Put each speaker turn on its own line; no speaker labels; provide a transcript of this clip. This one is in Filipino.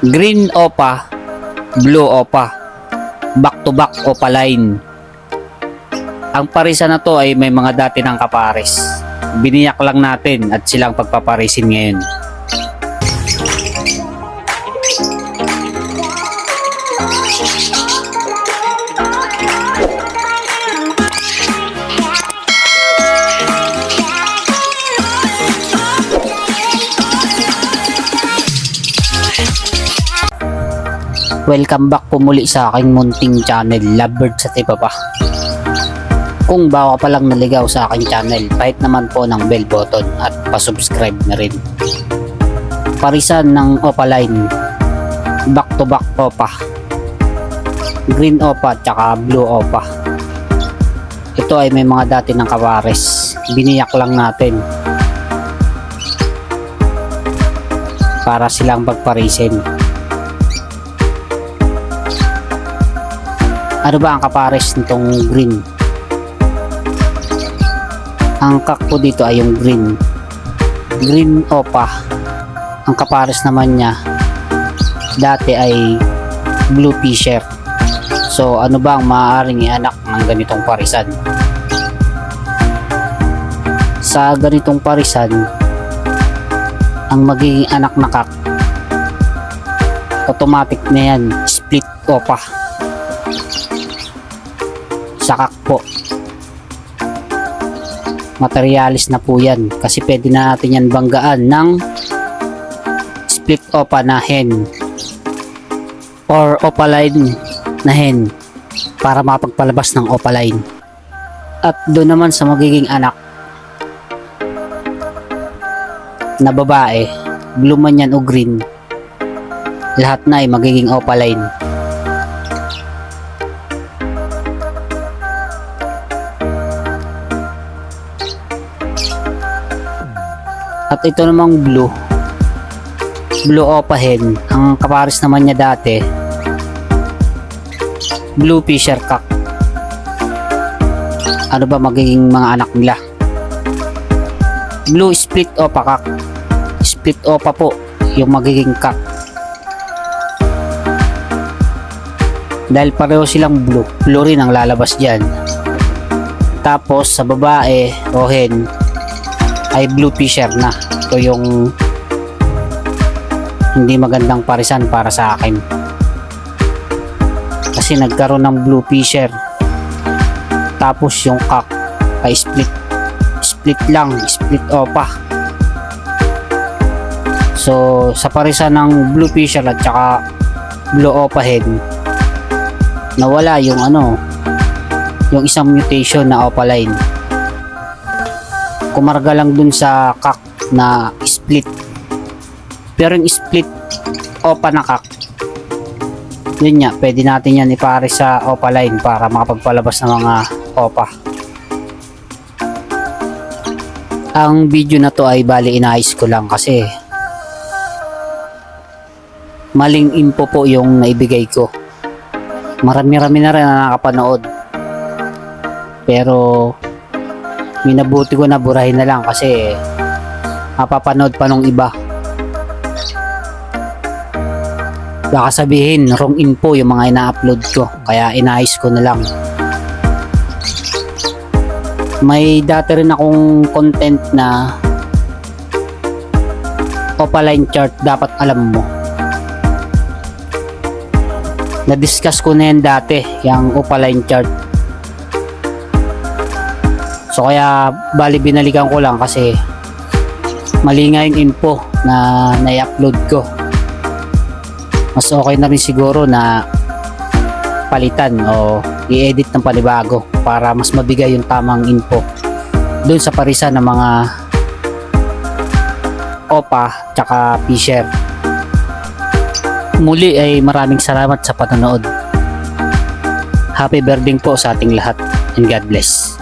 Green Opa, Blue Opa, back to back opaline. Ang parisa na to ay may mga dati ng kapares. Biniyak lang natin at silang pagpaparisin ngayon. Welcome back po muli sa aking munting channel, Lovebird sa Tipapa. Kung bago pa lang naligaw sa aking channel, pahit naman po ng bell button at pasubscribe na rin. Parisan ng opaline, back to back opa, green opa tsaka blue opa. Ito ay may mga dati ng kapares, biniyak lang natin para silang pagparisin. Ano ba ang kapares nitong green? Ang kak po dito ay yung green opa. Ang kapares naman niya dati ay blue fisher. So ano ba ang maaaring ianak ng ganitong parisan? Sa ganitong parisan, ang magiging anak na kak, automatic na yan, split opa. Sakak po, materialis na po yan kasi pwede na natin yan banggaan ng split opa na hen or opaline na hen para mapagpalabas ng opaline. At doon naman sa magiging anak na babae, blue man yan o green, lahat na ay magiging opaline. At ito namang blue opa hen, ang kapares naman niya dati blue fisher cock. Ano ba magiging mga anak nila? Blue split opa cock, split opa po yung magiging cock. Dahil pareho silang blue rin ang lalabas dyan. Tapos sa babae o hen ay blue fisher na. Ito yung hindi magandang parisan para sa akin kasi nagkaroon ng blue fisher tapos yung cock ay split opa. So sa parisan ng blue fisher at saka blue opa hen, nawala yung yung isang mutation na opaline. Kumarga lang dun sa kak na split, pero yung split opa na kak, yun nga, pwede natin yan ipare sa opaline para makapagpalabas ng mga opa. Ang video na to ay bali inayos ko lang kasi maling info po yung naibigay ko. Marami-rami na rin na nakapanood, pero minabuti ko na burahin na lang kasi mapapanood pa nung iba. Baka sabihin wrong info yung mga ina-upload ko, kaya inayos ko na lang. May dati rin akong content na opaline chart dapat alam mo. Na-discuss ko na yan dati, yung opaline chart. So kaya bali binalikan ko lang kasi mali nga yung info na nai-upload ko. Mas okay na rin siguro na palitan o i-edit ng panibago para mas mabigay yung tamang info doon sa parisan ng mga opa tsaka fisher. Muli ay maraming salamat sa panonood. Happy birthday po sa ating lahat and God bless.